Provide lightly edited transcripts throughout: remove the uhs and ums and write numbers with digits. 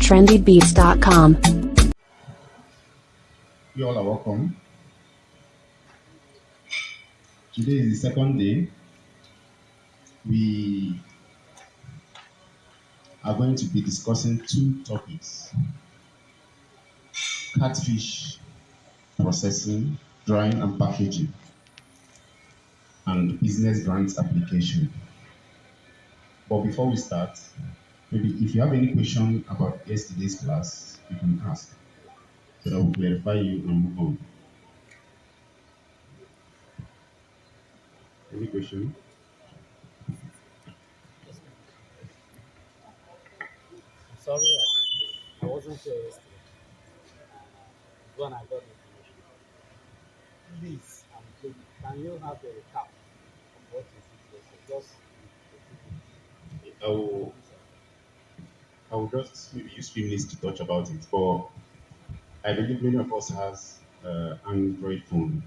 trendybeats.com. You all are welcome. Today is the second day. We are going to be discussing two topics: catfish processing, drying and packaging, and business grants application. But before we start, maybe if you have any question about yesterday's class, you can ask so that we'll clarify you and move on. Any question? Sorry, I wasn't here yesterday. When I got the information. Please, can you have a recap of what you did yesterday? Just I will, I will just maybe use few minutes to touch about it. But I believe many of us has Android phone,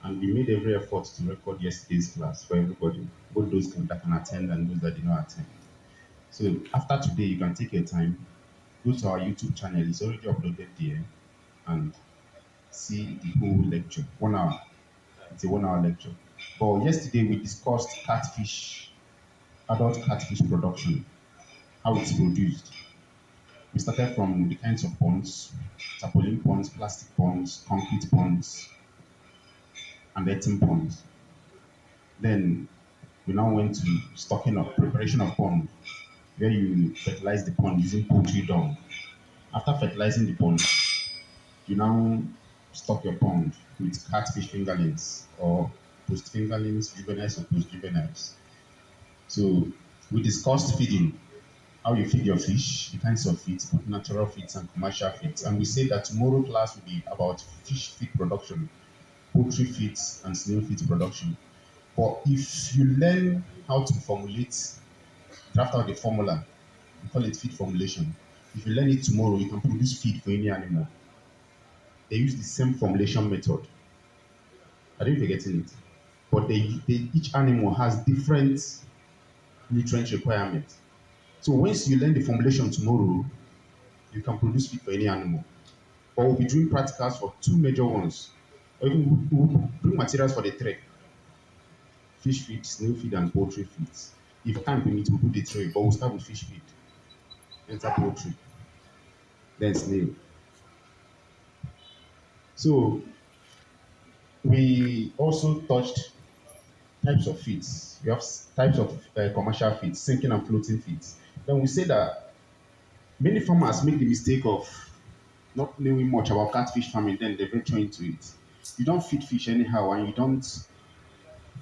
and we made every effort to record yesterday's class for everybody, both those that can attend and those that did not attend. So after today, you can take your time, go to our YouTube channel. It's already uploaded there, and see the whole lecture. 1 hour. It's a 1 hour lecture. But yesterday we discussed catfish, adult catfish production, how it's produced. We started from the kinds of ponds: tarpaulin ponds, plastic ponds, concrete ponds, and earthen ponds. Then we now went to stocking of preparation of pond, where you fertilize the pond using poultry dung. After fertilizing the pond, you now stock your pond with catfish fingerlings or post fingerlings, juveniles or post juveniles. So we discussed feeding, how you feed your fish, the kinds of feeds, both natural feeds and commercial feeds. And we said that tomorrow class will be about fish feed production, poultry feeds, and snail feed production. But if you learn how to formulate, draft out the formula, we call it feed formulation. If you learn it tomorrow, you can produce feed for any animal. They use the same formulation method. I don't know if you're getting it. But each animal has different nutrient requirements. So once you learn the formulation tomorrow, you can produce feed for any animal. But we'll be doing practicals for two major ones. Or even we'll bring materials for the three: fish feed, snail feed, and poultry feeds. If time permits, we'll do the three, but we'll start with fish feed, enter poultry, then snail. So we also touched types of feeds. We have types of commercial feeds, sinking and floating feeds. Then we say that many farmers make the mistake of not knowing much about catfish farming, then they venture into it. You don't feed fish anyhow, and you don't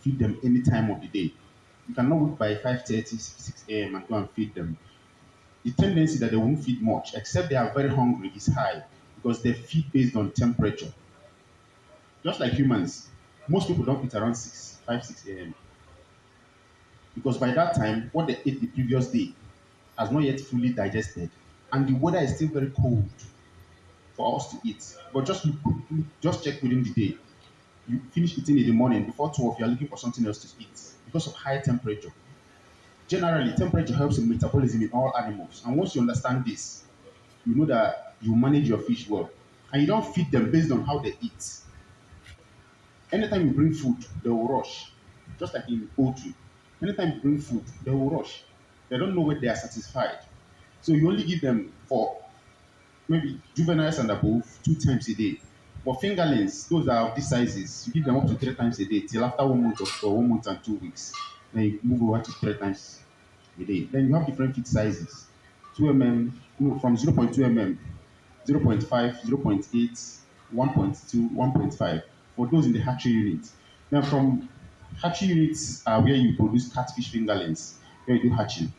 feed them any time of the day. You cannot wake by 5:30, 6 a.m. and go and feed them. The tendency that they won't feed much, except they are very hungry, is high because they feed based on temperature. Just like humans, most people don't eat around 6 a.m. because by that time, what they ate the previous day has not yet fully digested, and the weather is still very cold for us to eat. But just check within the day. You finish eating in the morning, before 12, you are looking for something else to eat because of high temperature. Generally, temperature helps in metabolism in all animals. And once you understand this, you know that you manage your fish well. And you don't feed them based on how they eat. Anytime you bring food, they will rush. Just like in poultry. Anytime you bring food, they will rush. They don't know when they are satisfied. So you only give them for maybe juveniles and above 2 times a day. But fingerlings, those that are of these sizes, you give them up to 3 times a day till after 1 month or 1 month and 2 weeks. Then you move over to 3 times a day. Then you have different feed sizes. 2 mm, from 0.2 mm, 0.5, 0.8, 1.2, 1.5 for those in the hatchery unit. Now from hatchery units are where you produce catfish fingerlings, where you do hatching.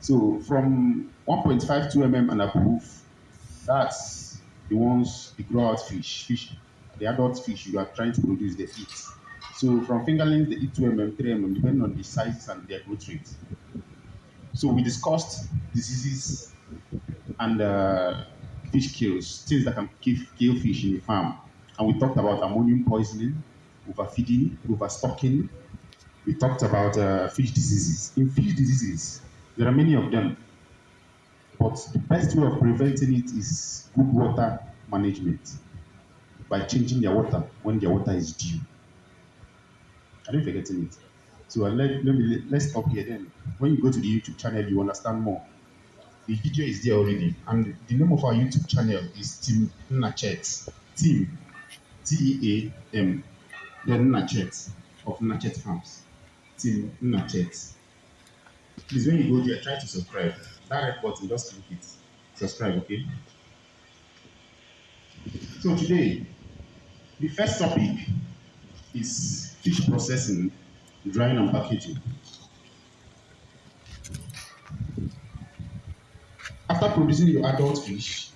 So from 1.5, 2 mm and above, that's the ones, the grow out fish, the adult fish you are trying to produce, they eat. So from fingerlings, they eat 2 mm, 3 mm, depending on the sizes and their growth rate. So we discussed diseases and fish kills, things that can kill fish in the farm. And we talked about ammonium poisoning, overfeeding, overstocking. We talked about fish diseases. In fish diseases, there are many of them. But the best way of preventing it is good water management by changing their water when their water is due. Are you forgetting it? So let's stop here then. When you go to the YouTube channel, you understand more. The video is there already, and the name of our YouTube channel is Team Nnachet. Team Team, then Nnachet of Nnachet Farms. Team Nnachet. Please, when you go there, try to subscribe. That red button, just click it. Subscribe, okay? So today, the first topic is fish processing, drying and packaging. After producing your adult fish,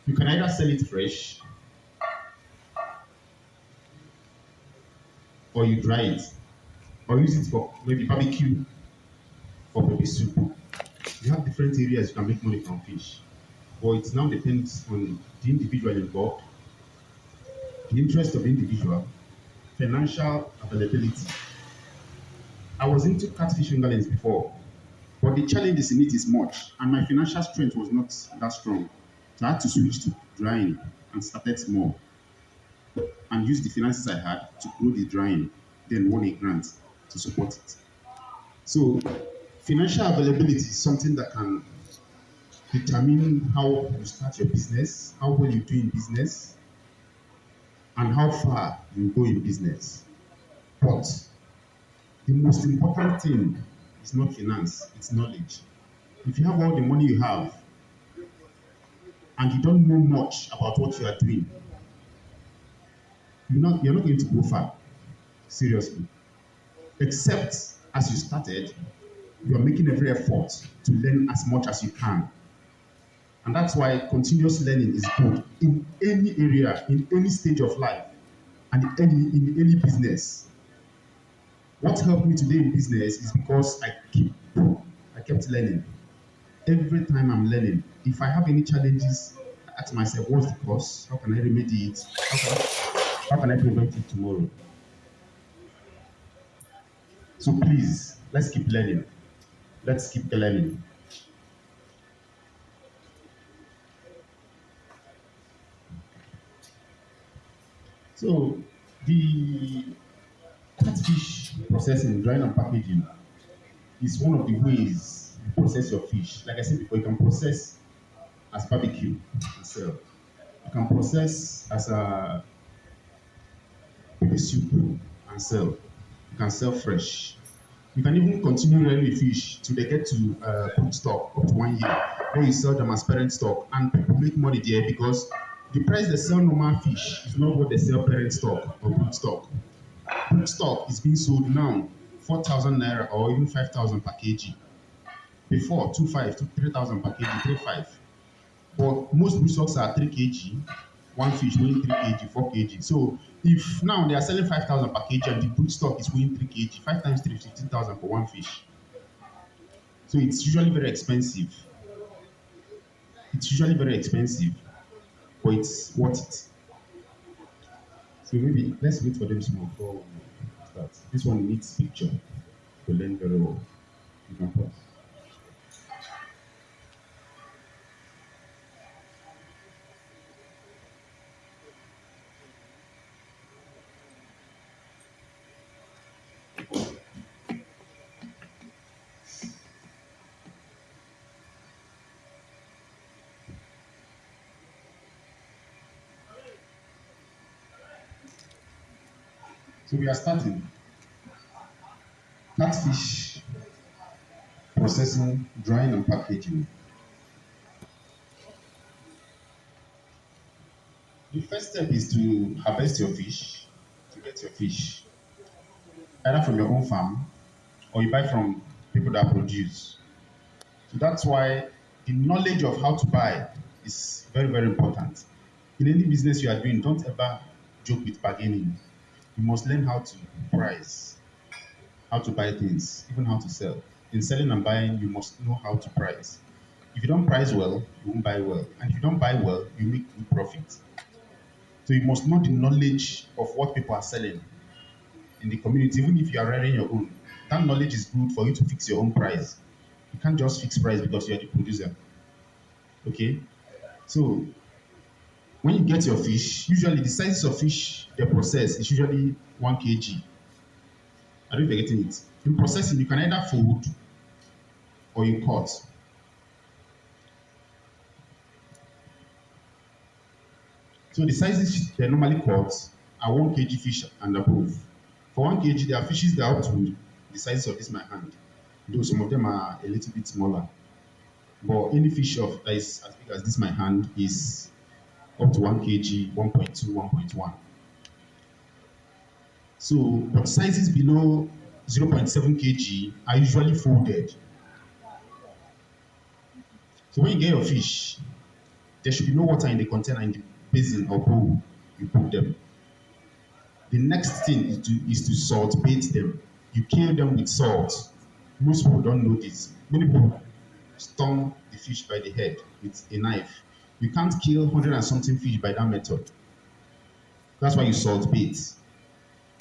you can either sell it fresh or you dry it or use it for maybe barbecue or maybe soup. You have different areas you can make money from fish. But it now depends on the individual involved, the interest of the individual, financial availability. I was into catfish fingerlings before, but the challenges in it is much, and my financial strength was not that strong. So I had to switch to drying and started small and use the finances I had to grow the drying, then won a grant to support it. So financial availability is something that can determine how you start your business, how well you do in business, and how far you go in business. But the most important thing is not finance, it's knowledge. If you have all the money you have and you don't know much about what you are doing, you're not going to go far. Seriously. Except as you started, you are making every effort to learn as much as you can. And that's why continuous learning is good in any area, in any stage of life, and in any business. What helped me today in business is because I kept learning. Every time I'm learning, if I have any challenges, I ask myself, what's the cause? How can I remedy it? How can I prevent it tomorrow? So please, let's keep learning. Let's keep learning. So the catfish processing, drying and packaging is one of the ways you process your fish. Like I said before, you can process as barbecue and sell. You can process as a pepper soup and sell. You can sell fresh. You can even continue rearing the fish till they get to put stock up to 1 year, where you sell them as parent stock, and people make money there because the price they sell normal fish is not what they sell parent stock or put stock. Put stock is being sold now 4,000 naira or even 5,000 per kg. Before 2,500 to 3,000 per kg, 3,500. But most blue stocks are 3 kg, one fish weighing 3 kg, 4 kg. So if now they are selling 5,000 per kg and the brute stock is weighing 3 kg, 5 times 3, 15,000 for one fish. So it's usually very expensive. It's usually very expensive, but it's worth it. So maybe let's wait for them small before we start. This one needs picture to learn very well. You can pause. So we are starting catfish processing, drying, and packaging. The first step is to harvest your fish, to get your fish, either from your own farm or you buy from people that produce. So that's why the knowledge of how to buy is very, very important. In any business you are doing, don't ever joke with bargaining. You must learn how to price, how to buy things, even how to sell. In selling and buying, you must know how to price. If you don't price well, you won't buy well. And if you don't buy well, you make good profit. So you must know the knowledge of what people are selling in the community, even if you are rearing your own. That knowledge is good for you to fix your own price. You can't just fix price because you are the producer. Okay, so when you get your fish, usually the sizes of fish they process is usually 1 kg. I don't know if you're getting it. In processing, you can either fold or you cut. So the sizes they normally cut are 1 kg fish and above. For 1 kg, there are fishes that are up to the size of this my hand. Though some of them are a little bit smaller. But any fish of that is as big as this my hand is up to 1 kg, 1.2, 1.1. So, but sizes below 0.7 kg are usually folded. So when you get your fish, there should be no water in the container in the basin or bowl you put them. The next thing is to salt bait them. You kill them with salt. Most people don't know this. Many people stone the fish by the head with a knife. You can't kill 100 and something fish by that method. That's why you salt bait.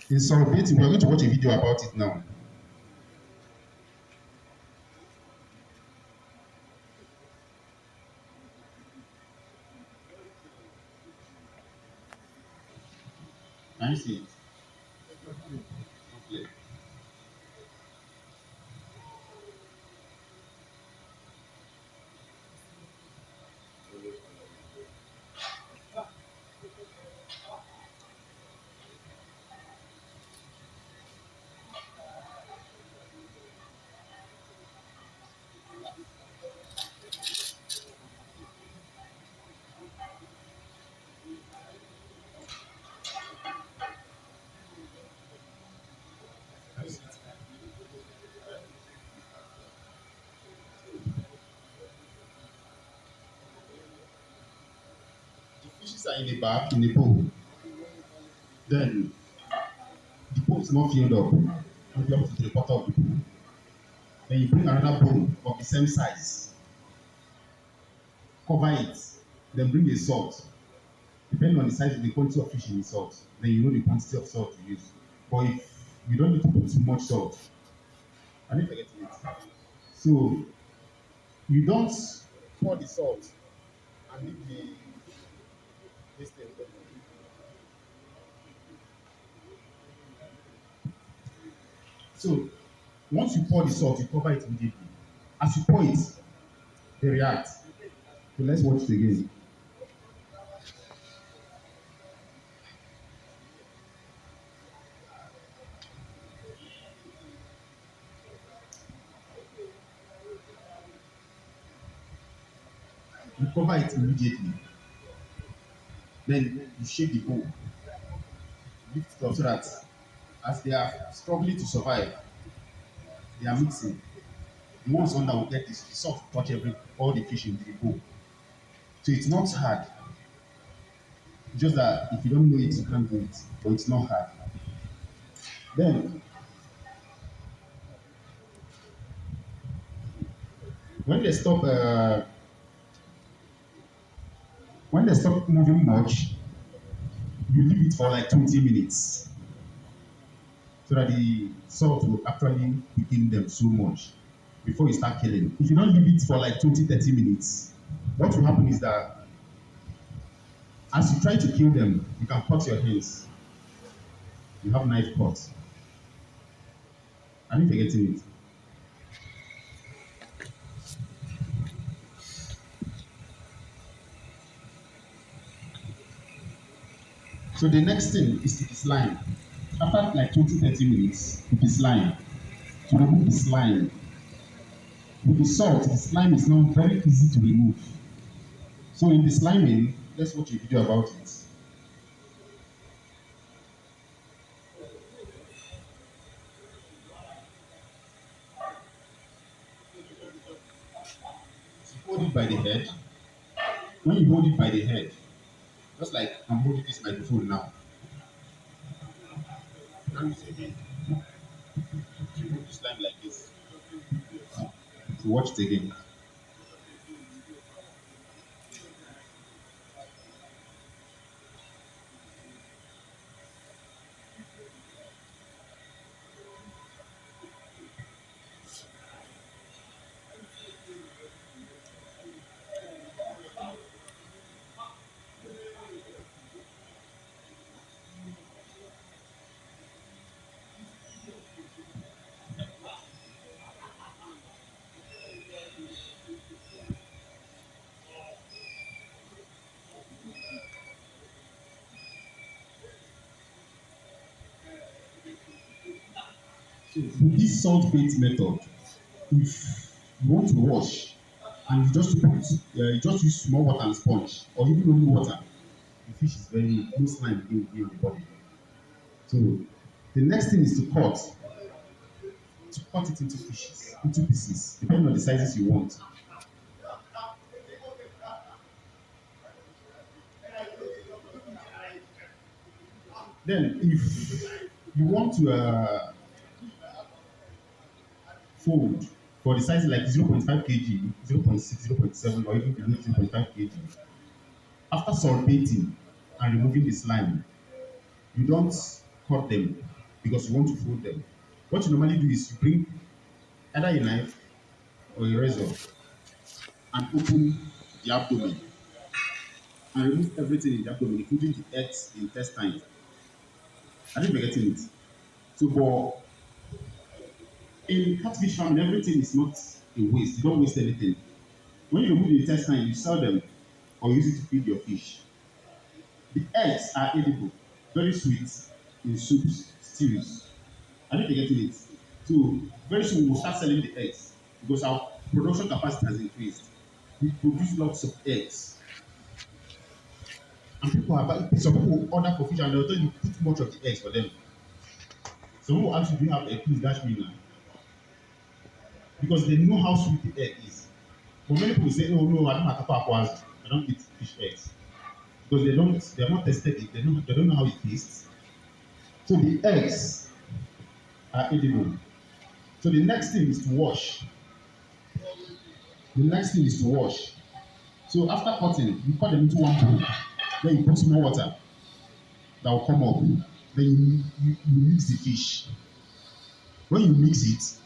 In salt baiting, we're going to watch a video about it now. Can you see it? Okay. The fishes are in a bag, in a bowl. Then the bowl is not filled up. Maybe up to the bottom of the bowl. Then you bring another bowl of the same size, cover it, then bring the salt. Depending on the size of the quantity of fish in the salt, then you know the quantity of salt to use. But if you don't need to put too much salt, I need to get it. So you don't pour the salt and leave the this thing. So once you pour the salt, you cover it immediately. As you pour it, they react. So let's watch it again. You cover it immediately. Then you shake the bowl, lift it up so that as they are struggling to survive, they are mixing. The ones on that will get this the salt touch all the fish in the bowl. So it's not hard. Just that if you don't know it, you can't do it. But it's not hard. Then when they stop when they stop moving much, you leave it for like 20 minutes so that the salt will actually weaken them so much before you start killing. If you don't leave it for like 20, 30 minutes, what will happen is that as you try to kill them, you can cut your hands. You have knife cuts. I think you're getting it. So the next thing is to deslime. After like 20, 30 minutes, to deslime. To remove the slime. With the salt, the slime is now very easy to remove. So in the sliming, let's watch a video about it. You hold it by the head. When you hold it by the head, just like I'm holding this microphone now, now use your hand to remove the slime like this. To watch it again. So with this salt bait method, if you want to wash and you just use small water and sponge or even only water, the fish is very no slime again will be on the body. So the next thing is to cut it into pieces, depending on the sizes you want. Then if you want to fold for the size like 0.5 kg, 0.6, 0.7, or even below 0.5 kg, after salting and removing the slime, you don't cut them because you want to fold them. What you normally do is you bring either a knife or a razor and open the abdomen and remove everything in the abdomen, including the eggs, the intestines. I didn't forgetting it. So, but in catfish farming, everything is not a waste. You don't waste anything. When you remove the intestine, you sell them or use it to feed your fish. The eggs are edible, very sweet in soups, stews. Are you getting it? So very soon we'll start selling the eggs because our production capacity has increased. We produce lots of eggs. And people are buying, some people will order for fish and they'll tell you put much of the eggs for them. Some people ask you, do you have egg? Please dash me now. Because they know how sweet the egg is. But many people say, oh no, I don't have aquas. I don't eat fish eggs. Because they have not tested it, they don't know how it tastes. So the eggs are edible. So the next thing is to wash. The next thing is to wash. So after cutting, you cut them into one bowl. Then you put small water that will come up. Then you mix the fish. When you mix it,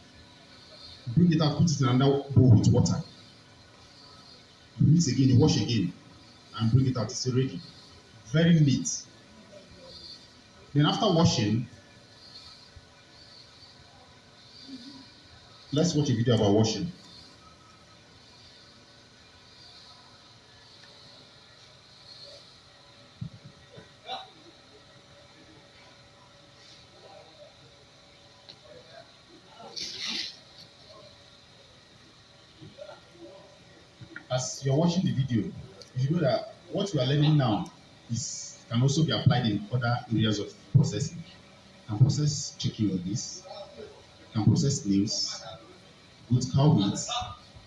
bring it out, put it in another bowl with water. You mix again, you wash again, and bring it out. It's ready. Very neat. Then after washing, let's watch a video about washing. As you're watching the video, you know that what you are learning now is can also be applied in other areas of processing. You can process chicken with this, you can process nails, goat cow meat,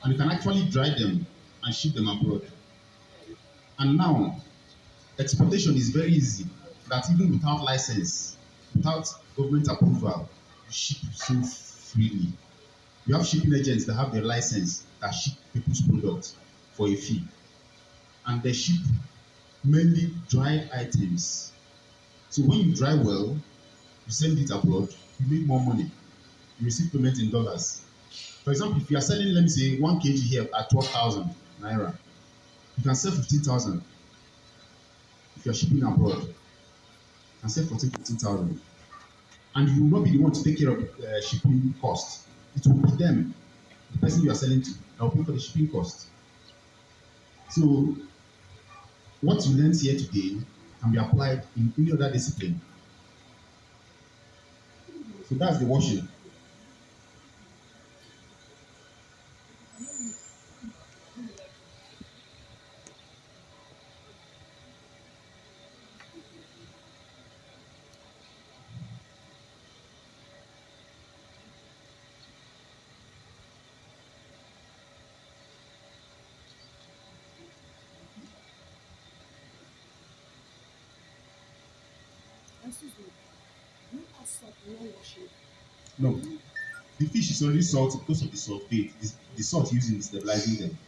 and you can actually dry them and ship them abroad. And now, exportation is very easy. That even without license, without government approval, you ship so freely. You have shipping agents that have their license that ship people's products for a fee, and they ship mainly dried items. So when you dry well, you send it abroad, you make more money. You receive payment in dollars. For example, if you are selling, let me say, 1 kg here at 12,000 naira, you can sell 15,000. If you are shipping abroad, you can sell 14, 15,000. And you will not be the one to take care of shipping cost. It will be them, the person you are selling to, that will pay for the shipping cost. So what you learned here today can be applied in any other discipline. So that's the washing. Excuse me. Do you add salt when washing? No, the fish is already salty because of the sulfate. The salt used in stabilizing them.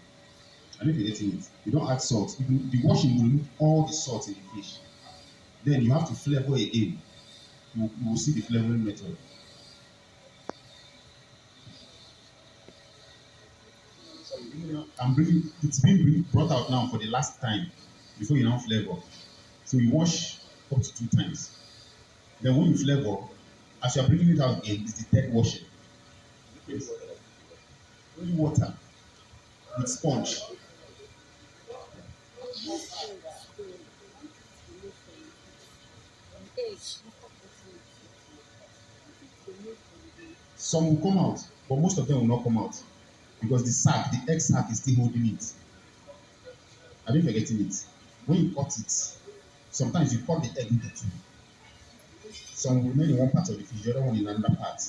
And if you're getting it, you don't add salt. Even the washing will remove all the salt in the fish. Then you have to flavor again. You will see the flavoring method. I'm bringing it's being brought out now for the last time before you now flavor. So you wash up to 2 times. Then when you flavor, as you are bringing it out again, it's the third washing. Yes. Only water with sponge. Before remove from the egg, after cutting it, remove from the Some will come out, but most of them will not come out because the egg sac is still holding it. Are you forgetting it? When you cut it, sometimes you cut the egg into two. Some will remain in one part of the fish, the other one in another part.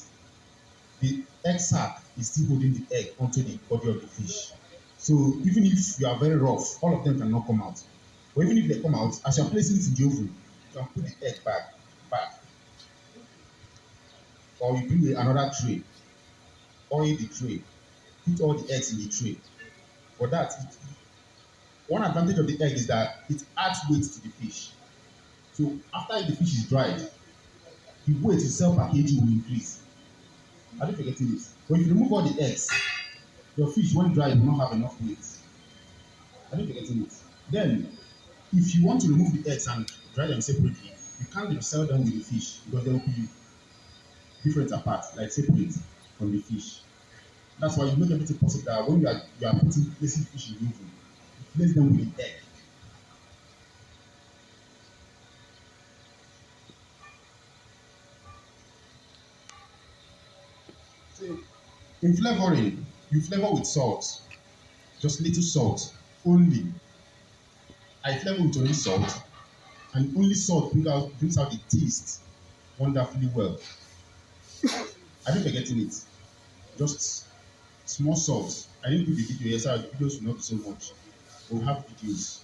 The egg sac is still holding the egg onto the body of the fish. So even if you are very rough, all of them cannot come out. But even if they come out, as you are placing it in the oven, you can put the egg back, or you bring another tray, oil the tray, put all the eggs in the tray. For that, one advantage of the egg is that it adds weight to the fish. So after the fish is dried, the weight itself per kg will increase. Are you forgetting it? But if you remove all the eggs, your fish when dry will not have enough weight. Are you forgetting it? Then, if you want to remove the eggs and dry them separately, you can't sell them with the fish because they will be different apart, like separate from the fish. That's why you make everything possible that when you are placing fish in the oven, you place them with the egg. So in flavoring, you flavor with salt, just little salt only. I flavor with only salt, and only salt brings out the taste wonderfully well. I didn't forgetting it. Just small salt. I didn't put the video here, so the videos will not be so much. We'll have videos.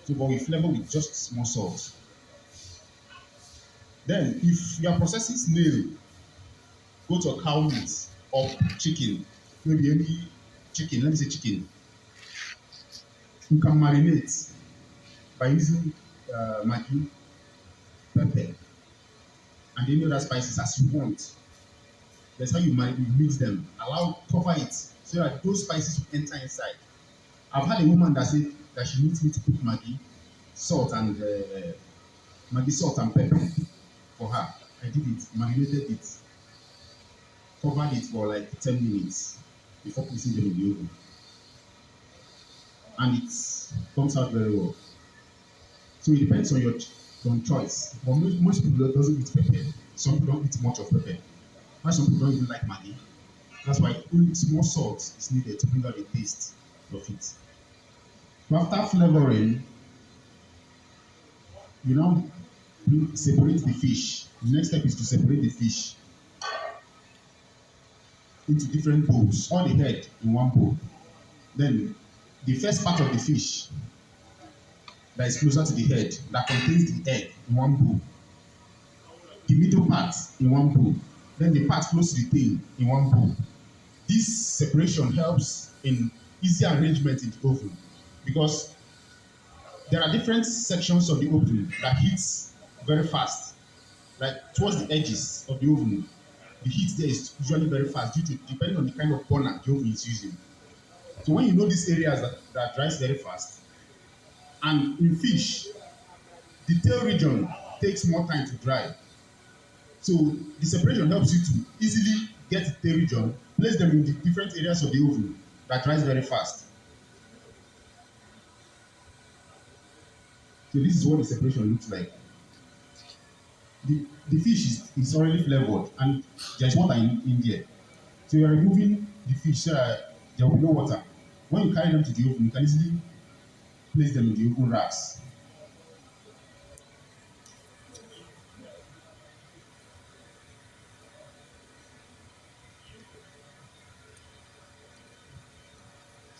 So, but we flavor with just small salt. Then, if you are processing snail, go to a cow meat or chicken, maybe any chicken, let me say chicken. You can marinate by using maggi, pepper, and any other spices as you want. That's how you mix them. Cover it so that those spices will enter inside. I've had a woman that said that she needs me to put maggi, salt, and pepper for her. I did it, marinated it, covered it for like 10 minutes before placing them in the oven. And it comes out very well. So it depends on your choice. But most people doesn't eat pepper. Some people don't eat much of pepper. Why some people don't even like maggi. That's why only small salt is needed to bring out the taste of it. So after flavoring, you now separate the fish. The next step is to separate the fish into different bowls, all the head in one bowl. Then the first part of the fish that is closer to the head, that contains the egg in one bowl. The middle part in one bowl. Then the part close to the tail in one bowl. This separation helps in easy arrangement in the oven because there are different sections of the oven that heats very fast. Like towards the edges of the oven, the heat there is usually very fast depending on the kind of burner the oven is using. So when you know these areas that dries very fast, and in fish, the tail region takes more time to dry. So the separation helps you to easily get the tail region, place them in the different areas of the oven that dries very fast. So this is what the separation looks like. The fish is already flavored and there's water in there. So you're removing the fish so that there will be no water. When you carry them to the oven, you can easily place them in the oven racks.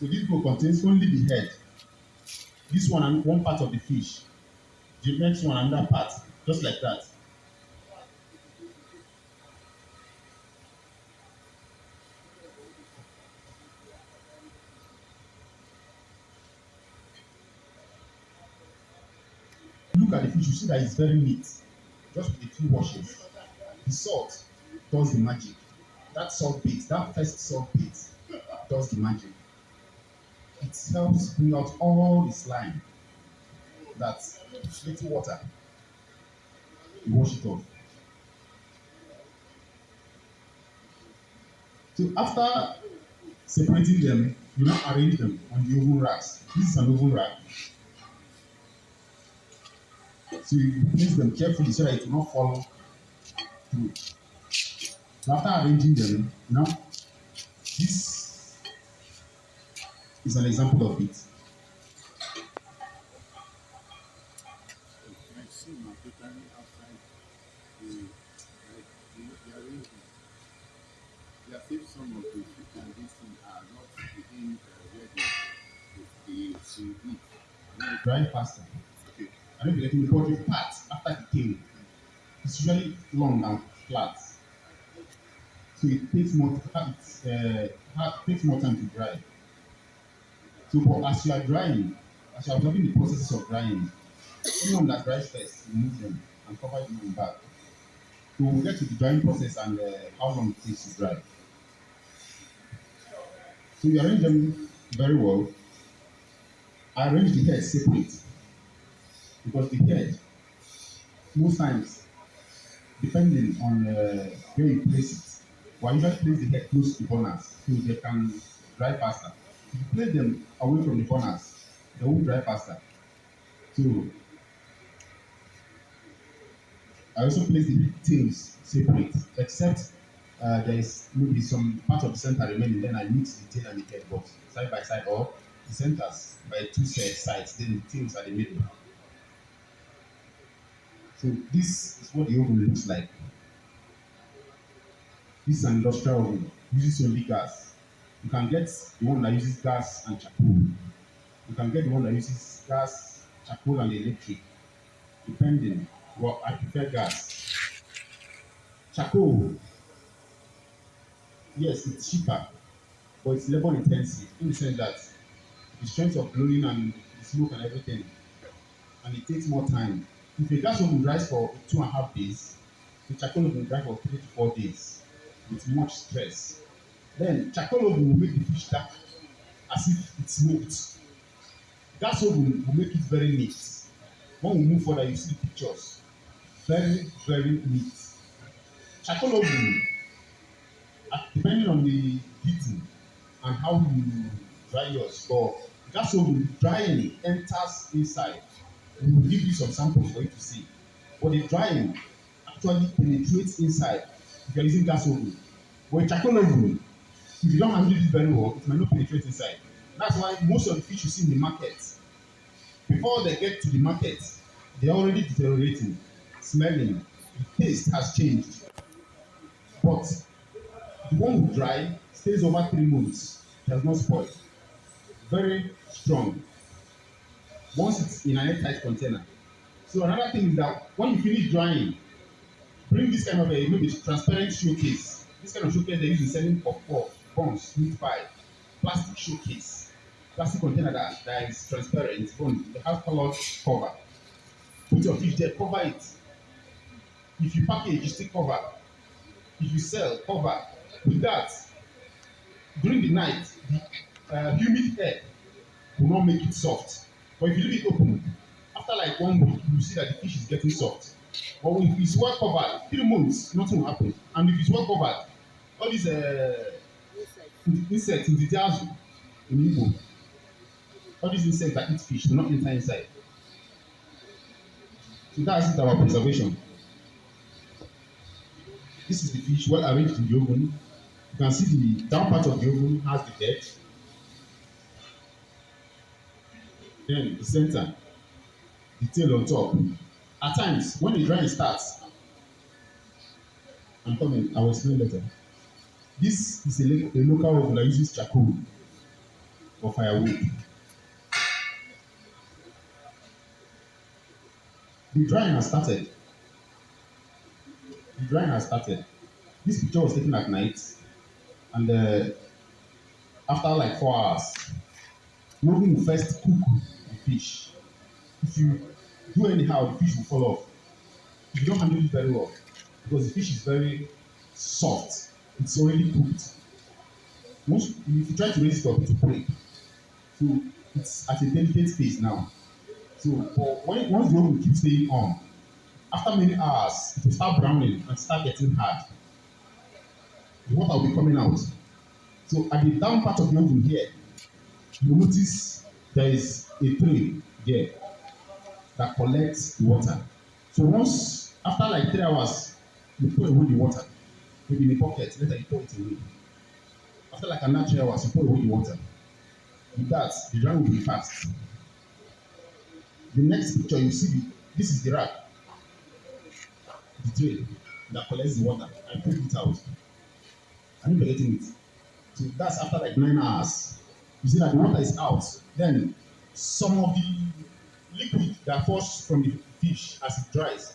So this bowl contains only the head. This one and one part of the fish. The next one another part, just like that. Look at the fish, you see that it's very neat. Just with a few washes. The salt does the magic. That first salt bit does the magic. It helps bring out all the slime. That little water. You wash it off. So after separating them, you now arrange them on the oven racks. This is an oven rack. So you place them carefully so that it will not fall through. So after arranging them, now this is an example of it. I see my totally outside the like the arrangement. They are if some of the food and these things are not within where they eat. Dry faster. Okay. I don't be getting the body part after the tail. It's usually long and flat. So it takes more takes more time to dry. So but as you are drying, as you are observing the processes of drying, anyone that dries first, remove them and cover them in back. So we'll get to the drying process and how long it takes to dry. So you arrange them very well. I arrange the head separate because the head, most times, depending on where you place it, well, usually place the head close to the burners so they can dry faster. If you place them away from the burners, they won't dry faster. So I also place the tails separate, except there is maybe some part of the center remaining. Then I mix the tail and the head, but side by side, or the centers by two sides. Then the tails are the middle. So this is what the oven looks like. This is an industrial oven. Uses only gas. You can get the one that uses gas and charcoal. You can get the one that uses gas, charcoal, and electric, depending. Well, I prefer gas. Charcoal, yes, it's cheaper, but it's labor intensive in the sense that the strength of blowing and the smoke and everything, and it takes more time. If a gas oven dries for 2.5 days, the charcoal oven dry for 3 to 4 days with much stress. Then charcoal oven will make the fish dark as if it smoked. Gas oven will make it very neat. When we move further, you see the pictures. Very, very neat. Charcoal oven, depending on the heating and how you dry yours, but gas oven drying enters inside. We will give you some samples for you to see. But the drying actually penetrates inside if you are using gas oven. But charcoal oven, if you don't handle it very well, it might not penetrate inside. That's why most of the fish you see in the market, before they get to the market, they're already deteriorating, smelling. The taste has changed. But the one who dry stays over 3 months. It has not spoiled. Very strong. Once it's in an airtight container. So another thing is that when you finish drying, bring this kind of a maybe transparent showcase. This kind of showcase they use in selling puff, buns, meat pie, plastic showcase, plastic container that is transparent, bone, it has colored cover. Put your fish there, cover it. If you package, you still cover. If you sell, cover. With that, during the night, the humid air will not make it soft. But if you leave it open, after like 1 week, you see that the fish is getting soft. But if it's well covered, 3 months, nothing will happen. And if it's well covered, all these insects in the Tiazu, in Igbo, all these insects that eat fish do not enter inside. So that's it, our preservation. This is the fish well arranged in the oven. You can see the down part of the oven has the head, then the center, the tail on top. At times, when the drying starts, I'm coming, I will explain later. This is a local oven that uses charcoal for firewood. The drying has started. The drying has started. This picture was taken at night, and after like 4 hours, the oven will first cook the fish. If you do anyhow, the fish will fall off. If you don't handle it very well, because the fish is very soft, it's already cooked. Once if you try to raise it up, it will break. So it's at a delicate phase now. So but once the oven keeps staying on, after many hours, it will start browning and start getting hard. The water will be coming out. So at the down part of the oven here, you notice there is a tray there that collects the water. So once after like 3 hours, you throw away the water. maybe in a bucket, later you pour it away. After like an 3 hours, you pour away the water. With that, the drying will be fast. The next picture you see, this is the rack, the tray that collects the water and put it out. Are you getting it? So that's after like 9 hours. You see that the water is out. Then some of the liquid that falls from the fish as it dries,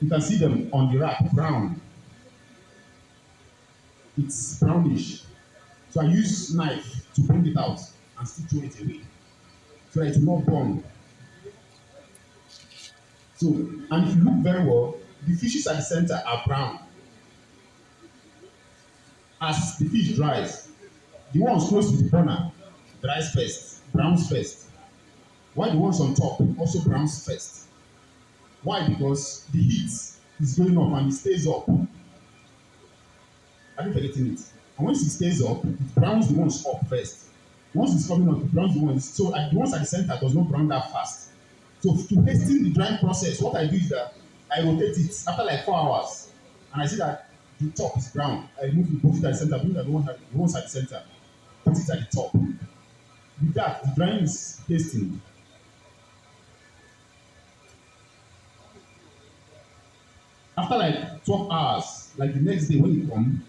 you can see them on the rack, brown. It's brownish. So I use knife to bring it out and still throw it away so that it will not burn. So, and if you look very well, the fishes at the center are brown. As the fish dries, the ones close to the burner dries first, browns first, while the ones on top also browns first. Why? Because the heat is going up and it stays up. Are you forgetting it? And once it stays up, it browns the ones up first. Once it's coming up, it browns the ones. So the ones at the center does not brown that fast. So to hasten the drying process, what I do is that I rotate it after like 4 hours, and I see that the top is brown. I remove it, put it at the center, bring the ones at the center, put it at the top. With that, the drying is hastened. After like 12 hours, like the next day when you come,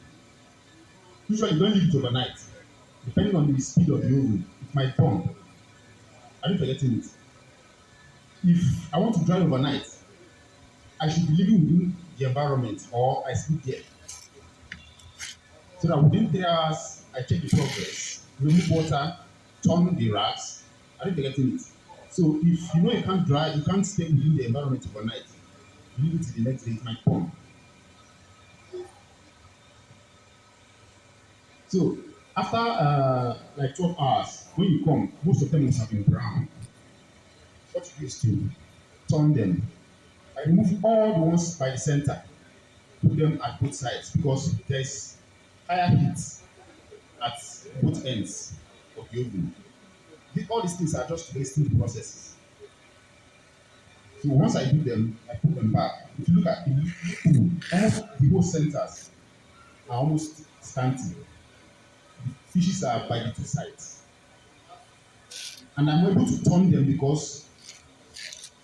usually don't leave it overnight. Depending on the speed of the oven, it might burn. Are you forgetting it? If I want to dry overnight, I should be living within the environment or I sleep there. So that within 3 hours, I check the progress, remove water, turn the racks. Are you forgetting it? So if you know you can't dry, you can't stay within the environment overnight, you leave it till the next day, it might burn. So after like 12 hours, when you come, most of them must have been brown. What you do is to turn them. I remove all the ones by the center, put them at both sides because there's higher heat at both ends of the oven. All these things are just wasting the processes. So once I do them, I put them back. If you look at almost the whole centers are almost scanty. Fishes are by the two sides. And I'm able to turn them because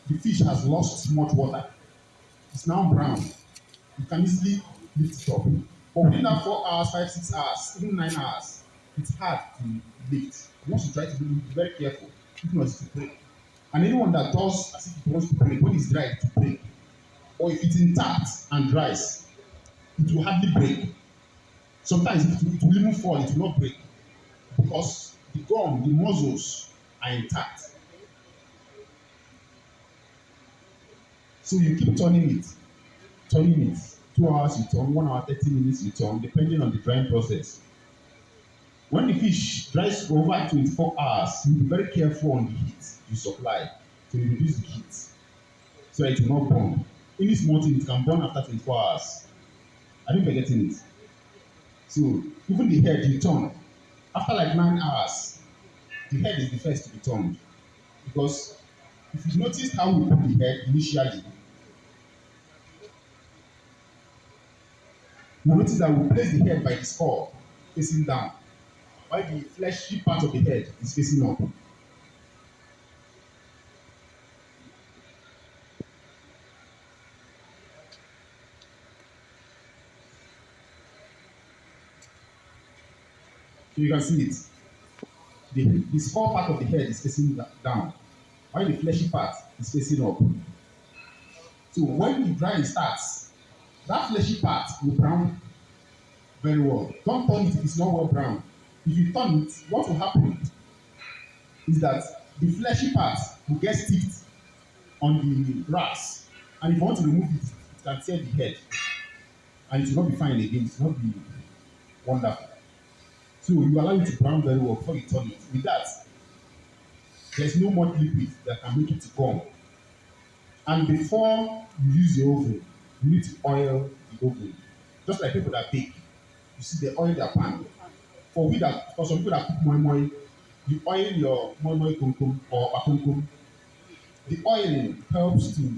the fish has lost much water. It's now brown. You can easily lift it up. But within that 4 hours, 5, 6 hours, even 9 hours, it's hard to lift. Once you try to do it, be very careful. If not, it's to break. And anyone that does as if it wants to break, when it's dry, it will break. Or if it's intact and dries, it will hardly break. Sometimes it will even fall, it will not break. Because the gum, the muscles are intact. So you keep turning it, turning it. 2 hours you turn, 1 hour, 30 minutes you turn, depending on the drying process. When the fish dries for over 24 hours, you be very careful on the heat you supply to reduce the heat so that it will not burn. Any small thing, it can burn after 24 hours. Are you forgetting it? So even the head you turn, after like 9 hours, the head is the first to be turned. Because if you notice how we put the head initially, you notice that we place the head by the skull facing down, while the fleshy part of the head is facing up. So you can see it. The skull part of the head is facing down, while the fleshy part is facing up. So when the drying starts, that fleshy part will brown very well. Don't turn it if it's not well brown. If you turn it, what will happen is that the fleshy part will get sticked on the racks, and if you want to remove it, it can tear the head, and it will not be fine again. It will not be wonderful. So you allow it to brown very well before you turn it. With that, there's no more liquid that can make it to gum. And before you use the oven, you need to oil the oven. Just like people that bake, you see they oil their pan. For some people that cook moi moi, you oil your moi moi kumkum or bakumkum. The oiling helps to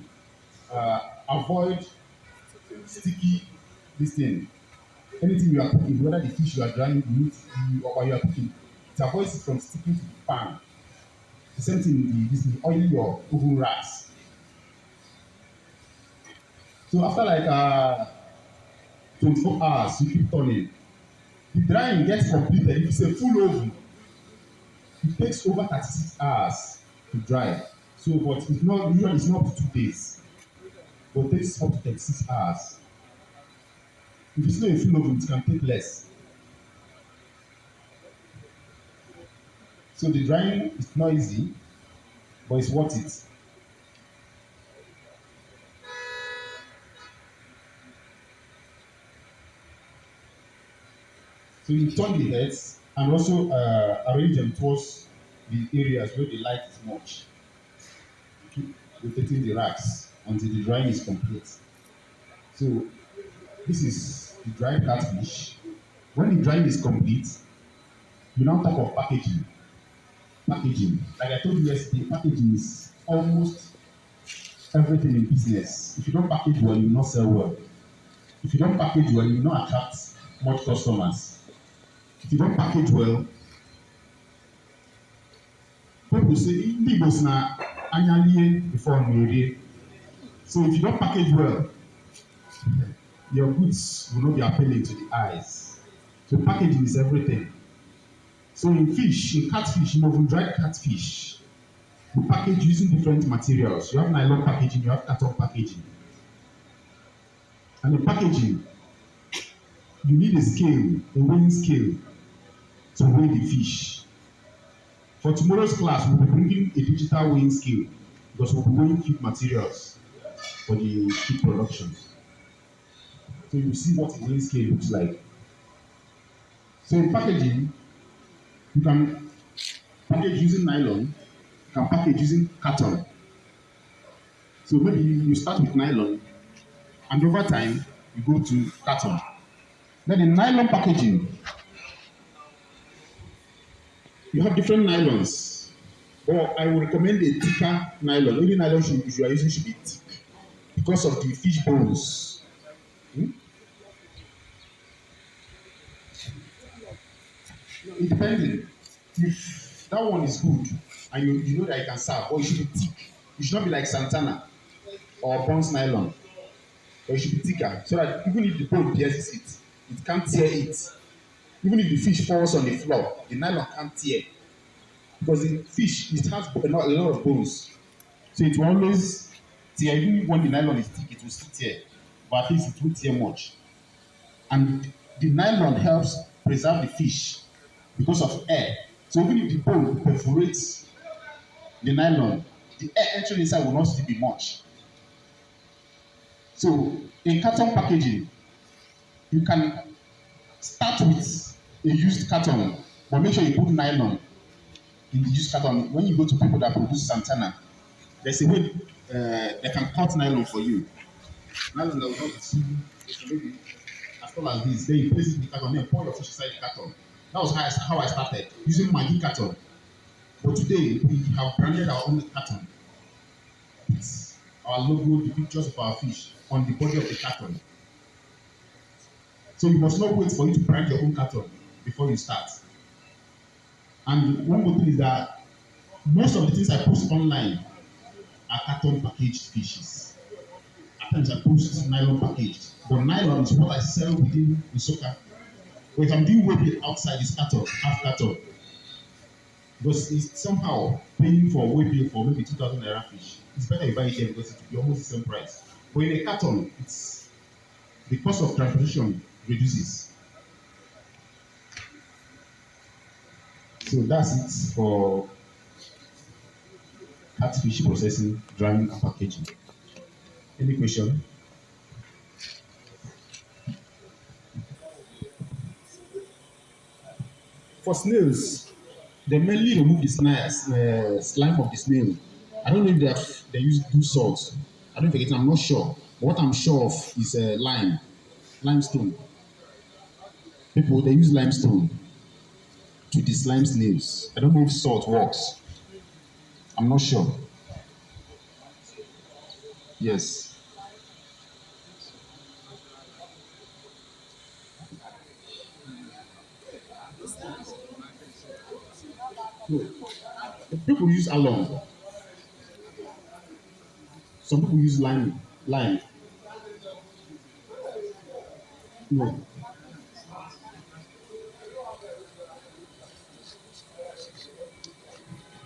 avoid sticky this thing. Anything you are cooking, whether the fish you are drying, the meat, or you are cooking, it avoids it from sticking to the pan. The same thing with the oil your oven racks. So after like 24 hours, you keep turning. The drying gets completed. If it's a full oven, it takes over 36 hours to dry. So, but it's not usually it's not up to 2 days, but it takes up to 36 hours. If it's not a full oven, it can take less. So the drying is not easy, but it's worth it. So you turn the heads and also arrange them towards the areas where the light is much. Keep rotating the racks until the drying is complete. So this is the dried catfish. When the drying is complete, we now talk of packaging. Packaging. Like I told you yesterday, packaging is almost everything in business. If you don't package well, you will not sell well. If you don't package well, you will not attract much customers. If you don't package well, people say ndị Igbo si na anya lie before na-ere. So if you don't package well, your goods will not be appealing to the eyes. So packaging is everything. So in fish, in catfish, in oven dried catfish, we package using different materials. You have nylon packaging, you have carton packaging. And in packaging, you need a scale, a weighing scale to weigh the fish. For tomorrow's class, we'll be bringing a digital weighing scale because we'll be weighing feed materials for the feed production. So you see what a weighing scale looks like. So in packaging, you can package using nylon, you can package using carton. So maybe you start with nylon, and over time you go to carton. Then in nylon packaging, you have different nylons. But I would recommend a thicker nylon. Any nylon you are using should be thick because of the fish bones. Hmm? It depends. If that one is good and you know that you can serve, but it should be thick. It should not be like Santana or Bonds nylon. But it should be thicker so that even if the bone pierces it, it can't tear it. Even if the fish falls on the floor, the nylon can't tear because the fish it has a lot of bones. So it will always tear. Even when the nylon is thick, it will still tear. But at least it won't tear much. And the nylon helps preserve the fish because of air. So even if the bone perforates the nylon, the air entering inside will not still be much. So in carton packaging, you can start with a used carton, but make sure you put nylon in the used carton. When you go to people that produce Santana, there's a way they can cut nylon for you. Nylon that will not be too maybe as tall as this. Then you place it in the carton, then pour your fish inside the carton. That was how I started using Maggi carton. But today we have branded our own carton. It's our logo, the pictures of our fish on the body of the carton. So you must not wait for you to brand your own carton before you start. And one more thing is that most of the things I post online are carton packaged fishes. At times I post nylon packaged, but nylon is what I sell within the soccer. But if I'm doing weight outside, it's carton, half carton. Because it's somehow paying for weight bill for maybe 2,000 naira fish. It's better you buy it there because it will be almost the same price. But in a carton, it's the cost of transportation reduces. So that's it for catfish processing, drying, and packaging. Any question? For snails, they mainly remove the slime of the snail. I don't know if they use do salt. I don't forget. I'm not sure. But what I'm sure of is limestone. People they use limestone to deslime snails. I don't know if salt works. I'm not sure. Yes. No, people use alum. Some people use lime. Lime. No,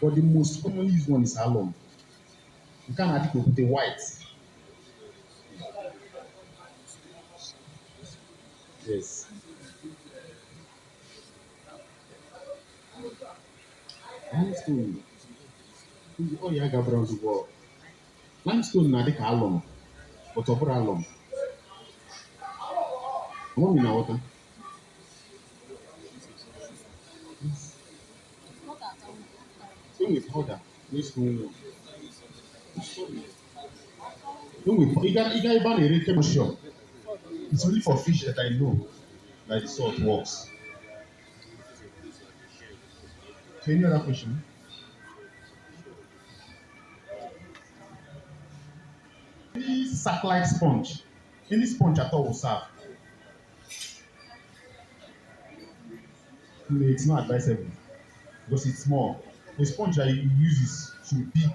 but the most commonly used one is alum. You can't add it with the white. Yes. Limestone. Oh yeah, Gabriel to go. Limestone na dị ka alum, but ọ bụrụ alum. Ọ na water. Enwe powder. Limestone. Enwe ebe a na-ere chemistry. It's only for fish that I know that the salt works. So any other question? Any sack-like sponge, any sponge at all will serve. No, it's not advisable because it's small. The sponge that you use is too big,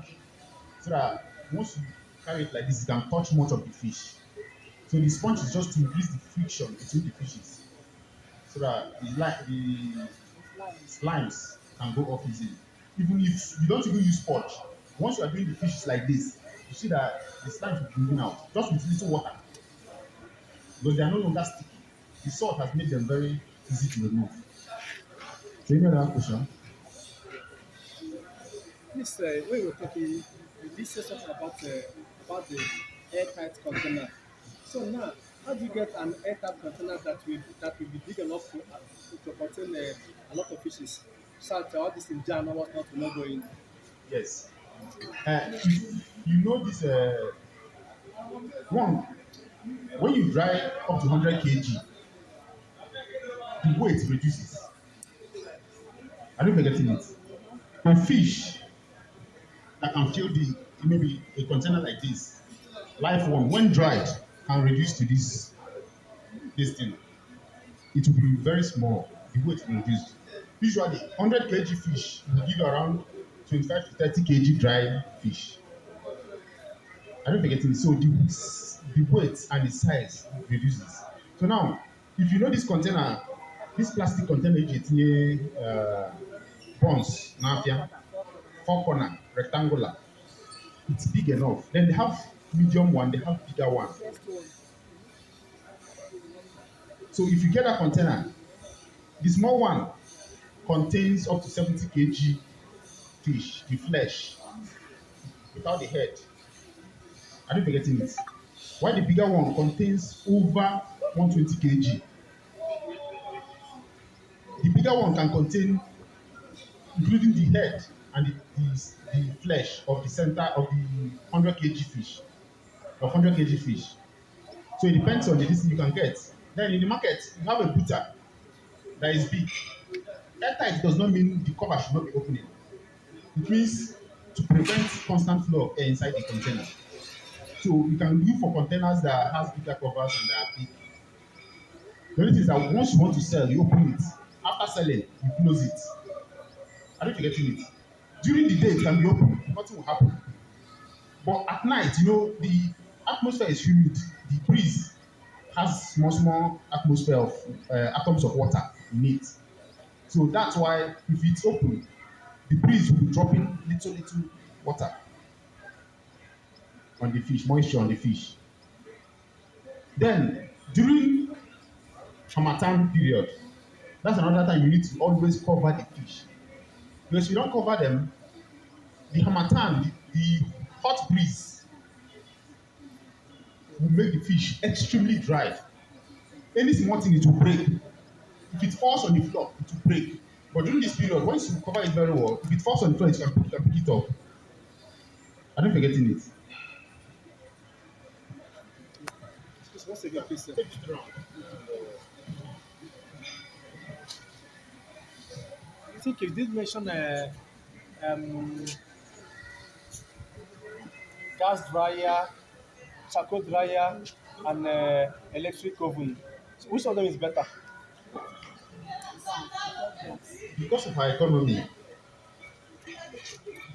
so that once you carry it like this, you can touch much of the fish. So the sponge is just to increase the friction between the fishes, so that the slimes can go off easily. Even if you don't even use sponge, once you are doing the fishes like this, you see that the slimes will be moving out just with little water because they are no longer sticky. The salt has made them very easy to remove. So any other question? This when we were talking, this said something about the airtight container. So now, how do you get an airtight container that will be big enough to contain a lot of fishes? So that all this in jam and whatnot will not go in. Yes. You know this one when you dry up to 100 kg, the weight reduces. I don't forgetting it. A fish that can fill the maybe a container like this, life one when dried can reduce to this thing. It will be very small. The weight will reduce. Usually, 100 kg fish will give around 25 to 30 kg dry fish. I don't forget it. So the weight and the size reduces. So now, if you know this container, this plastic container it's near buns, nafia, four corner, rectangular, it's big enough. Then they have medium one, they have bigger one. So if you get that container, the small one contains up to 70 kg fish, the flesh, without the head. I don't forgetting it. While the bigger one contains over 120 kg. The bigger one can contain, including the head and the flesh of the center of the 100 kg fish, of 100 kg fish. So it depends on the distance you can get. Then in the market, you have a butter that is big. Airtight does not mean the cover should not be opening. It means to prevent constant flow of air inside the container. So you can look for containers that has bigger covers and that are big. The only thing is that once you want to sell, you open it. After selling, you close it. I don't forgetting it. During the day, it can be open, nothing will happen. But at night, the atmosphere is humid. The breeze has small atmosphere of atoms of water in it. So that's why if it's open, the breeze will be dropping little water on the fish, moisture on the fish. Then during Hamatan period, that's another time you need to always cover the fish. Because if you don't cover them, the Hamatan, the hot breeze will make the fish extremely dry. Any small thing it will break. If it falls on the floor, it will break. But during this period, once you cover it very well, if it falls on the floor, you can pick it up. I don't forgetting it. Once again, please. Take it around. I think you did mention um, gas dryer, charcoal dryer, and electric oven. So which of them is better? Because of our economy,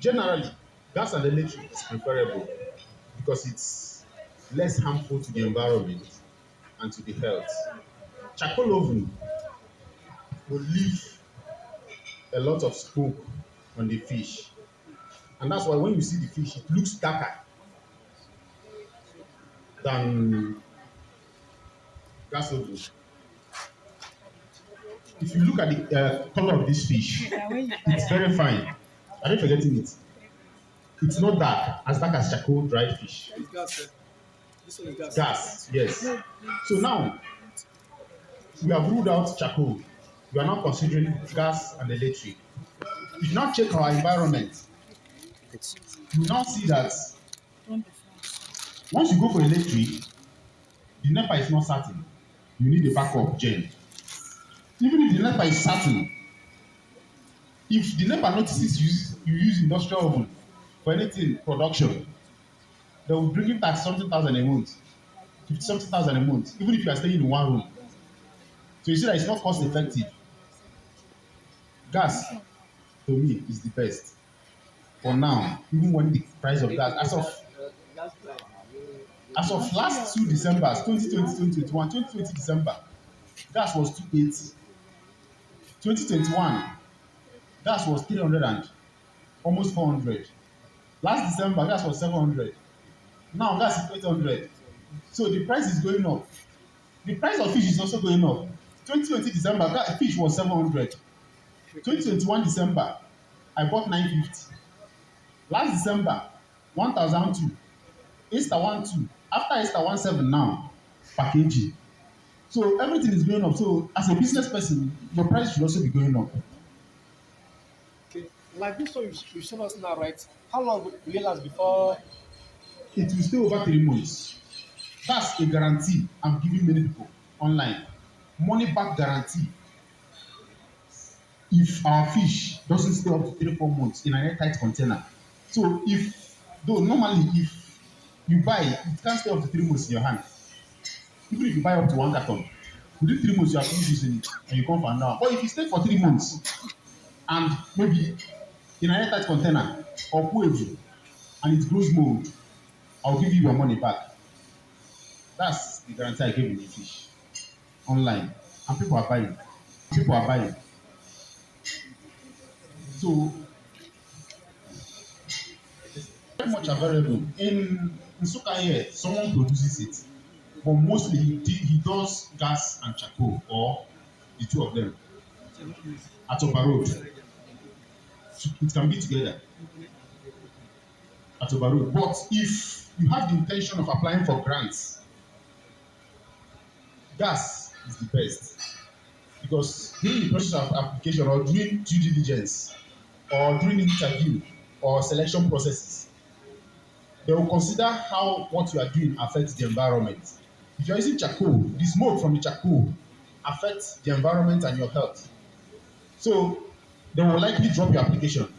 Generally, gas and electric is preferable because it's less harmful to the environment and to the health. Charcoal oven will leave a lot of smoke on the fish, and that's why when you see the fish, it looks darker than gas oven. If you look at the color of this fish, it's very fine. Are you forgetting it? It's not dark as charcoal dried fish. It's gas. This one is gas. Gas, yes. So now we have ruled out charcoal. We are now considering gas and electric. If you now check our environment, you now see that once you go for electric, the NEPA is not certain. You need a backup gen. Even if the NEPA is certain, if the NEPA notices you use industrial oven for anything production, they will bring you 30 something thousand a month, 50 something thousand a month, even if you are staying in one room. So you see that it's not cost effective. Gas, to me, is the best. For now, even when the price of gas, as of last 2 Decembers, 2020, 2021, 2020 December, gas was 280. 2021, gas was 300 and almost 400. Last December, gas was 700. Now gas is 800. So the price is going up. The price of fish is also going up. 2020 December, fish was 700. 2021 December, I bought 950. Last December, 1002. Easter 12. After Easter 17 now, per kg. So everything is going up. So as a business person, your price should also be going up. Okay. Like this one you showed us now, right? How long will it last before? It will stay over 3 months. That's a guarantee I'm giving many people online. Money back guarantee. If our fish doesn't stay up to 3 4 months in an airtight container. So though normally if you buy, it can't stay up to 3 months in your hand. Even if you buy up to 1 carton, within 3 months you have finished using it and you come for another. But if you stay for 3 months and maybe in an airtight container or cool and it grows mold, I'll give you your money back. That's the guarantee I gave in the fish online, and people are buying. People are buying. So very much available in Nsukka here. Someone produces it, but mostly he does gas and charcoal or the two of them at Oba Road. It can be together at Oba Road. But if you have the intention of applying for grants, gas is the best because during the process of application or during due diligence or during interview or selection processes, they will consider how what you are doing affects the environment. If you are using charcoal, the smoke from the charcoal affects the environment and your health. So they will likely drop your application,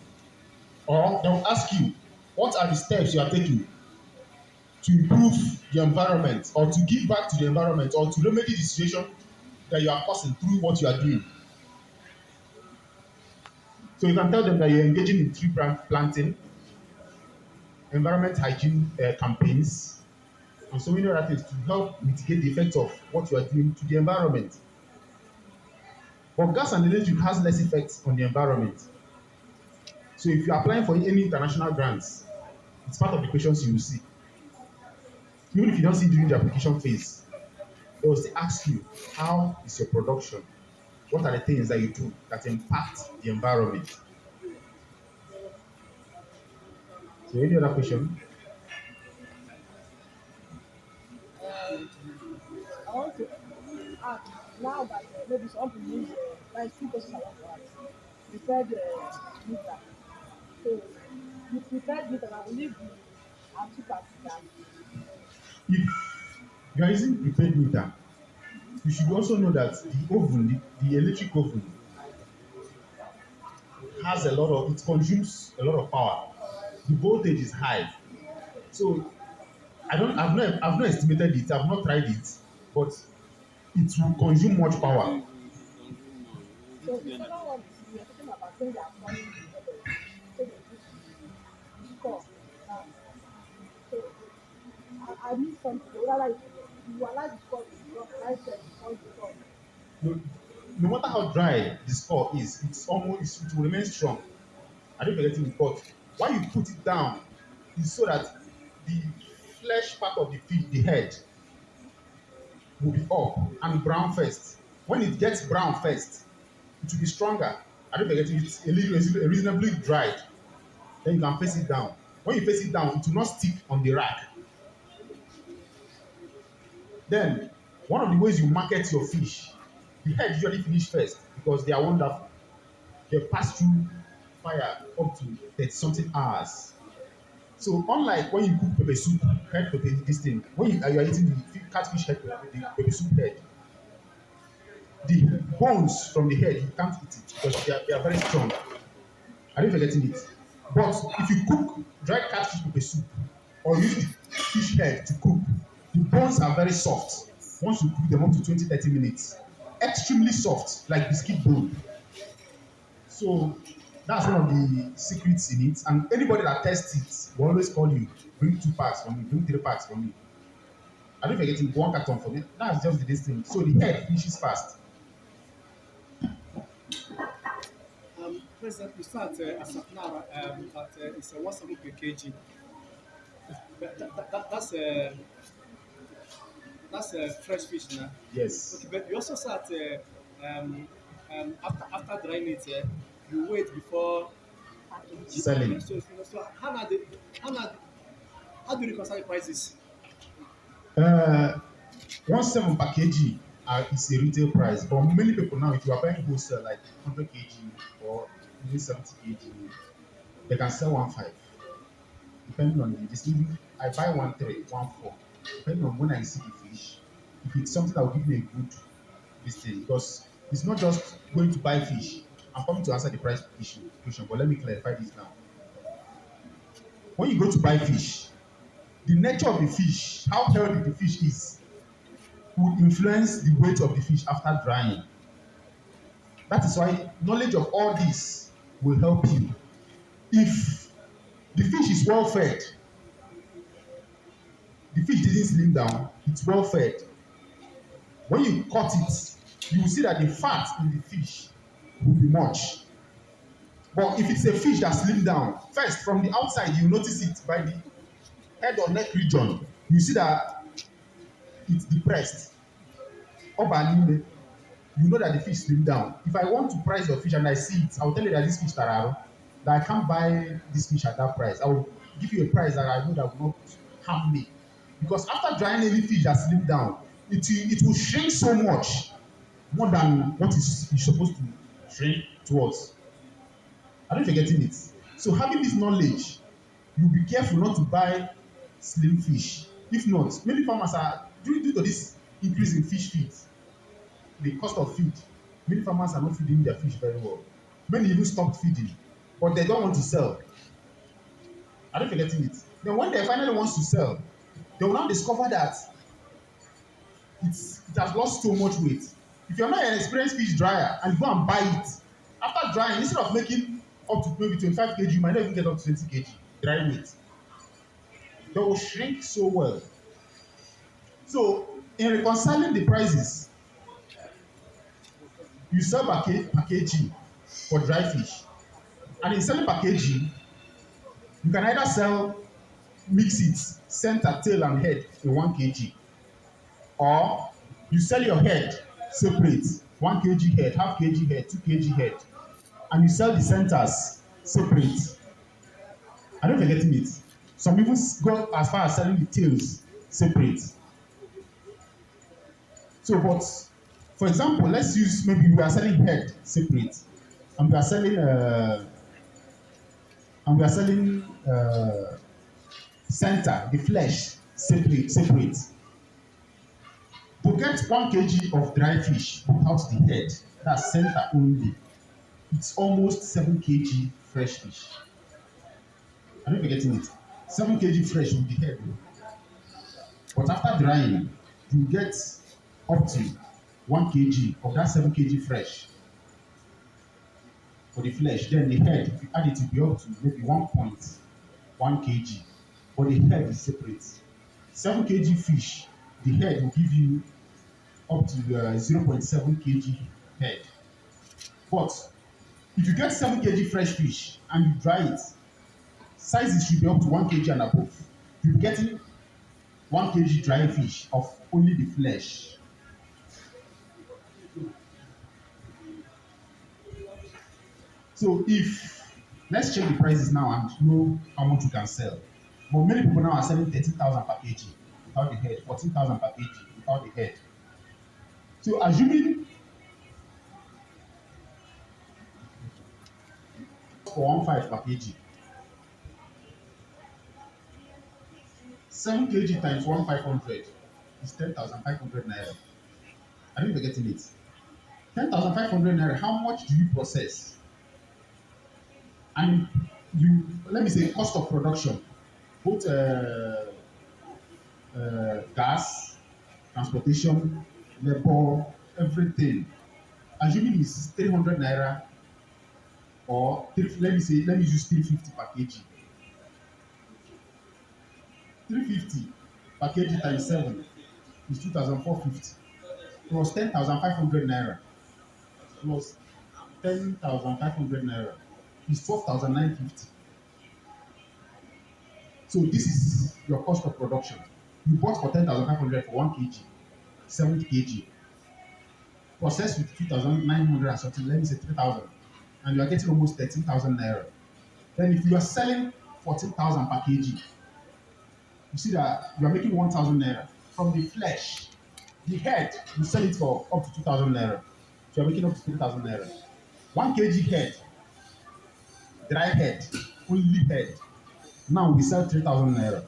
or they will ask you what are the steps you are taking to improve the environment or to give back to the environment or to remedy the situation that you are causing through what you are doing. So you can tell them that you're engaging in tree planting, environment hygiene campaigns, and so many other things to help mitigate the effects of what you are doing to the environment. But gas and electric has less effects on the environment. So if you're applying for any international grants, it's part of the questions you will see. Even if you don't see during the application phase, they will still ask you, how is your production? What are the things that you do that impact the environment? So any other question? I want to ask now that maybe some people use like two questions I want to ask. Prepared meter. So the prepared meter I will leave the cheap as that. If you are using prepaid meter, you should also know that the electric oven has a lot of, it consumes a lot of power. The voltage is high. So I've not estimated it, I've not tried it, but it will consume much power. So the second one is we are talking about things that are coming together. So they put something, they will allow it you will allow the score to drop right there before you turn. No, no matter how dry the skull is, it will remain strong. I don't forget it, but why you put it down is so that the flesh part of the fish, the head, will be up and brown first. When it gets brown first, it will be stronger. I don't forget it's a little reasonably dried. Then you can face it down. When you face it down, it will not stick on the rack. Then one of the ways you market your fish, the head usually finish first because they are wonderful. They pass through fire up to 30 something hours. So unlike when you cook pepper soup, head pepper this thing, when you are eating the catfish head, the pepper soup head, the bones from the head you can't eat it because they are very strong. Are you forgetting it? But if you cook dried catfish pepper soup or use the fish head to cook, the bones are very soft. Once you cook them up to 20-30 minutes, extremely soft, like biscuit bone. So that's one of the secrets in it. And anybody that tests it will always call you, bring 2 parts for me, bring 3 parts for me. I don't forget it, 1 carton for me. That's just the this thing. So the head finishes fast. President, we start as of now it's a 1 7 per kg. That's fresh fish now. Yes. Okay, but you also start after drying it, you wait before. Okay, Selling. so how now how do you reconcile the prices? Uh, 1 7 per kg is a retail price. But many people now, if you are buying wholesale like 100 kg or even 70 kg, they can sell 1 5. Depending on the this even I buy 1 3, 1 4. Depending on when I see the fish. If it's something that will give me a good this thing, because it's not just going to buy fish. I'm coming to answer the price issue question, but let me clarify this now. When you go to buy fish, the nature of the fish, how healthy the fish is, would influence the weight of the fish after drying. That is why knowledge of all this will help you. If the fish is well fed, the fish didn't slim down, it's well fed. When you cut it, you will see that the fat in the fish will be much. But if it's a fish that slim down, first from the outside you notice it by the head or neck region. You see that it's depressed. Obanime, you know that the fish slim down. If I want to price your fish and I see it, I will tell you that this fish tararo, that I can't buy this fish at that price. I will give you a price that I know that will not harm me. Because after drying any fish that slim down, it will shrink so much more than what is supposed to shrink towards. Are you forgetting it? So having this knowledge, you be careful not to buy slim fish. If not, many farmers are due to this increase in fish feed, the cost of feed. Many farmers are not feeding their fish very well. Many even stopped feeding, but they don't want to sell. Are you forgetting it? Then when they finally want to sell, they will now discover that it has lost so much weight. If you're not an experienced fish dryer and you go and buy it, after drying, instead of making up to maybe 25 kg, you might not even get up to 20 kg dry weight. They will shrink so well. So in reconciling the prices, you sell per kg for dry fish, and in selling per kg, you can either sell mix it center, tail, and head in 1 kg, or you sell your head separate, 1 kg head, half kg head, 2 kg head, and you sell the centers separate. I don't forgetting it. Some even go as far as selling the tails separate. So, but for example, let's use maybe we are selling head separate, and we are selling center, the flesh separate. To get 1 kg of dry fish without the head, that's center only, it's almost 7 kg fresh fish. Are you forgetting it? 7 kg fresh with the head. But after drying, you get up to 1 kg of that 7 kg fresh for the flesh. Then the head, if you add it, will be up to maybe 1.1 kg. But the head is separate. 7 kg fish, the head will give you up to 0.7 kg head. But if you get 7 kg fresh fish and you dry it, sizes should be up to 1 kg and above. You're getting 1 kg dry fish of only the flesh. So if let's check the prices now and know how much you can sell. But many people now are selling 13,000 per kg without the head, 14,000 per kg without the head. So assuming for 1.5 per kg, 7 kg times 1,500 is 10,500 naira. I think you're getting it. 10,500 naira. How much do you process? And you let me say cost of production, both gas, transportation, labor, everything. Assuming it's 300 naira or let me use 350 per kg. 350 per kg times 7 is 2,450 plus 10,500 naira plus 10,500 naira is 12,950. So this is your cost of production. You bought for 10,500 for 1 kg, 70 kg, processed with 2,900 and something, let me say 3,000, and you are getting almost 13,000 naira. Then if you are selling 14,000 per kg, you see that you are making 1,000 naira from the flesh. The head, you sell it for up to 2,000 naira. So you are making up to 3,000 naira. 1 kg head, dry head, only head. Now we sell 3,000 naira.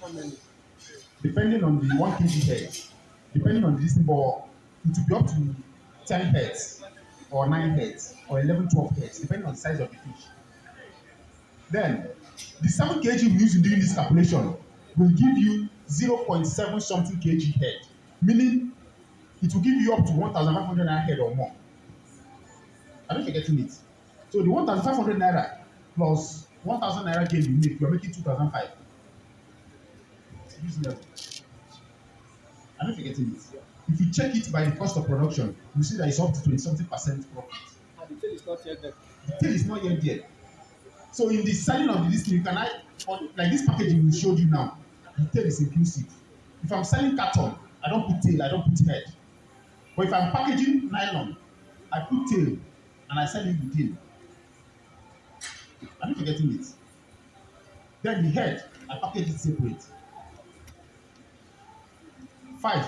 How many? Depending on the 1 kg head, depending on the distance, but it will be up to 10 heads or 9 heads or 11, 12 heads, depending on the size of the fish. Then the 7 kg we use in doing this calculation will give you 0.7 something kg head, meaning it will give you up to 1,500 naira head or more. I don't forgetting it. So the 1,500 naira plus 1,000 naira gain you make, you are making 2,500. Use level. I'm not forgetting it. If you check it by the cost of production, you see that it's up to 20 something percent profit. And the tail is not yet there. The tail is not yet there. So in the selling of this thing, you can like this packaging we showed you now, the tail is inclusive. If I'm selling carton, I don't put tail, I don't put head. But if I'm packaging nylon, I put tail and I sell it with tail. I'm not forgetting it. Then the head, I package it separate. 5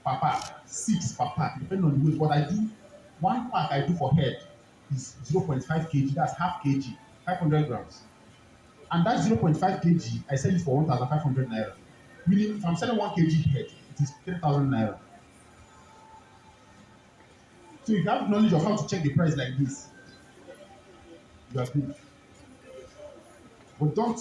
per pack, 6 per pack, depending on the weight. But I do one pack I do for head is 0.5 kg, that's half kg, 500 grams. And that 0.5 kg, I sell it for 1,500 naira. Meaning, if I'm selling 1 kg head, it is 3,000 naira. So if you have knowledge of how to check the price like this, you are good. But don't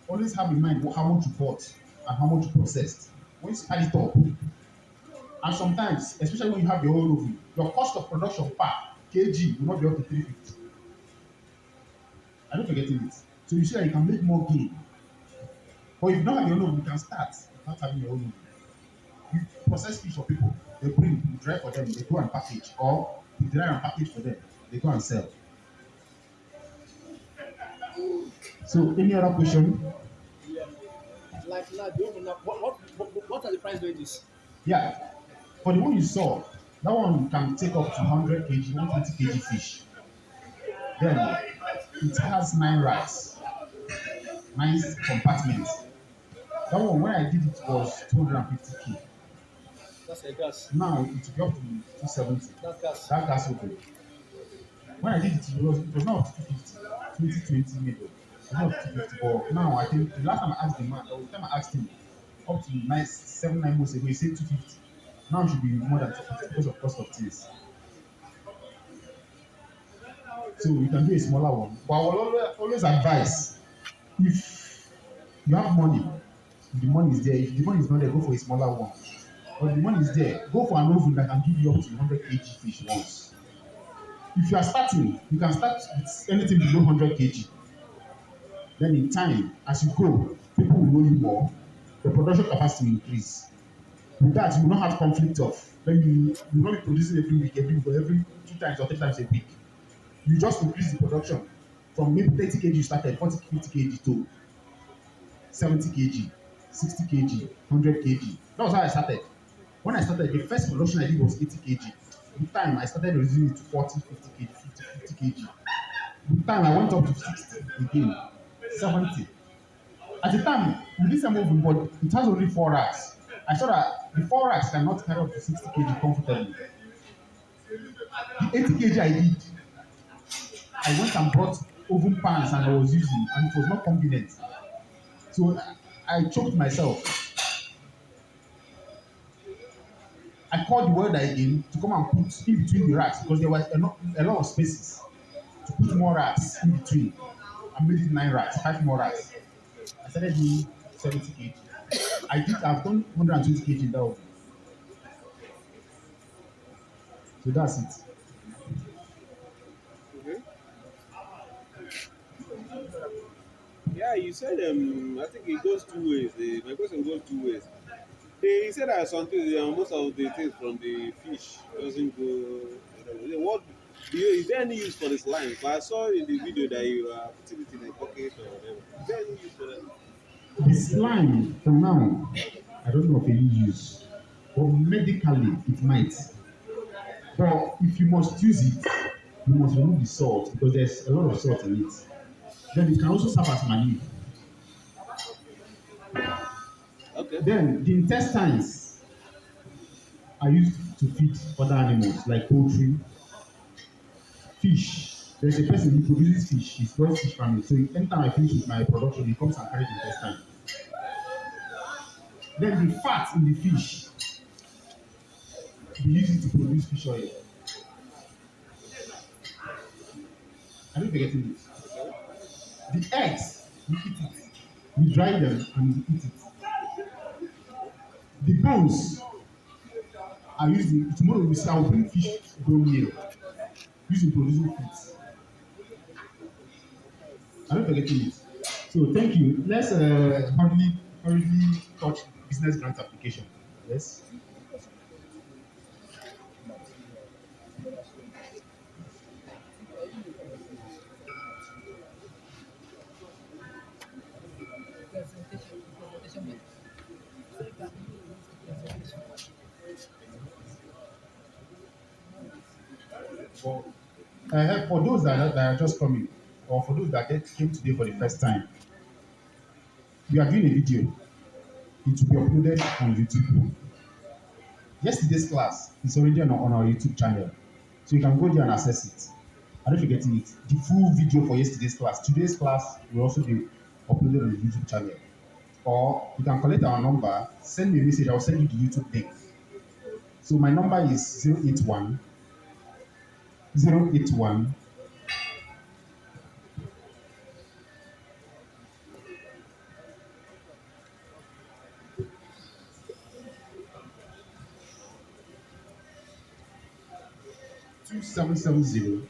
always have in mind how much you bought and how much you processed. When you add it up, and sometimes, especially when you have your own oven, your cost of production per kg will not be up to 350. I don't forgetting it. So you see that you can make more gain. But if you don't have your own oven, you can start without having your own oven. You process fish for people, they bring, you dry for them, they go and package, or you dry and package for them, they go and sell. So any other question? Yeah. Like now, do you know what are the price ranges? Yeah. For the one you saw, that one can take up to 100 kg, 120 kg fish. Then it has 9 racks, 9 compartments. That one, when I did it, was 250k. That's a gas. Now it will be up to 270. That's gas. That gas open. When I did it, it was not up to 250, 2020 maybe. It was not up to 250. But now I think the last time I asked the man, or the time I asked him, up to 7, 9 months ago, he said 250. Now it should be more than 250 because of cost of things. So you can do a smaller one. But I will always advise, if you have money, if the money is there, if the money is not there, go for a smaller one. But if the money is there, go for an oven that can give you up to 100 kg fish once. If you are starting, you can start with anything below 100 kg. Then in time, as you go, people will know you more. the production capacity will increase. With that, you will not have conflict of maybe you will not be producing every week, every 2 times or 3 times a week. You just increase the production from maybe 30 kg you started, 40 50 kg to 70 kg, 60 kg, 100 kg. That was how I started. When I started, the first production I did was 80 kg. With time, I started reducing it to 40, 50 kg, 50 kg. With time, I went up to 60 again, 70. At the time, with this moving, but it has only 4 racks. I saw that the 4 racks cannot carry up to 60 kg comfortably. The 80 kg I did, I went and bought oven pans and I was using, and it was not convenient. So I choked myself. I called the welder again to come and put in between the racks because there were a lot of spaces to put more racks in between. I made it 9 racks, 5 more racks. I started doing 70 kg. I've done 120 kg in that oven. So that's it. Okay. Yeah, you said I think it goes two ways. My question goes two ways. They said that something most of the things from the fish doesn't go. What is there any use for this line? But I saw in the video that you are putting it in a bucket or whatever. Is there any use for that? The slime, for now, I don't know of any use. But medically, it might. But if you must use it, you must remove the salt because there's a lot of salt in it. Then it can also serve as manure. Okay. Then the intestines are used to feed other animals like poultry, fish. There's a person who produces fish. He does fish farming. So anytime I finish with my production, he comes and carries the intestine. Then the fat in the fish, we use it to produce fish oil. Are you forgetting it? The eggs, we eat it. We dry them and we eat it. The bones are used in tomorrow we say I will bring fish bone meal used in producing foods. Are you forgetting it? So thank you. Let's hurriedly touch business grant application. Yes. For those that are just coming, or for those that came today for the first time, we are doing a video. It will be uploaded on YouTube. Yesterday's class is already on our YouTube channel, so you can go there and access it. I don't forgetting it. The full video for yesterday's class. Today's class will also be uploaded on the YouTube channel. Or you can collect our number, send me a message, I'll send you the YouTube link. So my number is 081 2770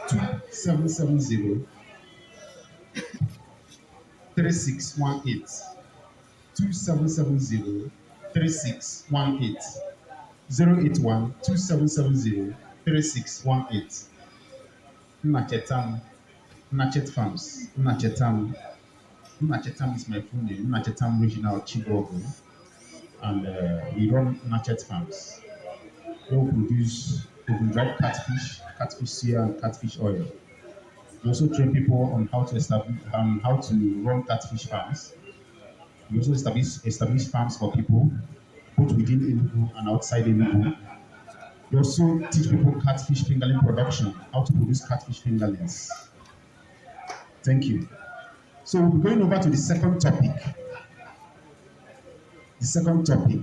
2770 3618 2770 3618 081 2770 3618. Nnachetam, Nnachet Farms, Nnachetam. Nnachetam is my full name, Nnachetam Regional Chief Governor, and we run Nnachet Farms. We produce oven dried catfish suya, and catfish oil. We also train people on how to run catfish farms. We also establish farms for people, both within Enugu and outside Enugu. We also teach people catfish fingerling production, how to produce catfish fingerlings. Thank you. So we'll be going over to the second topic. The second topic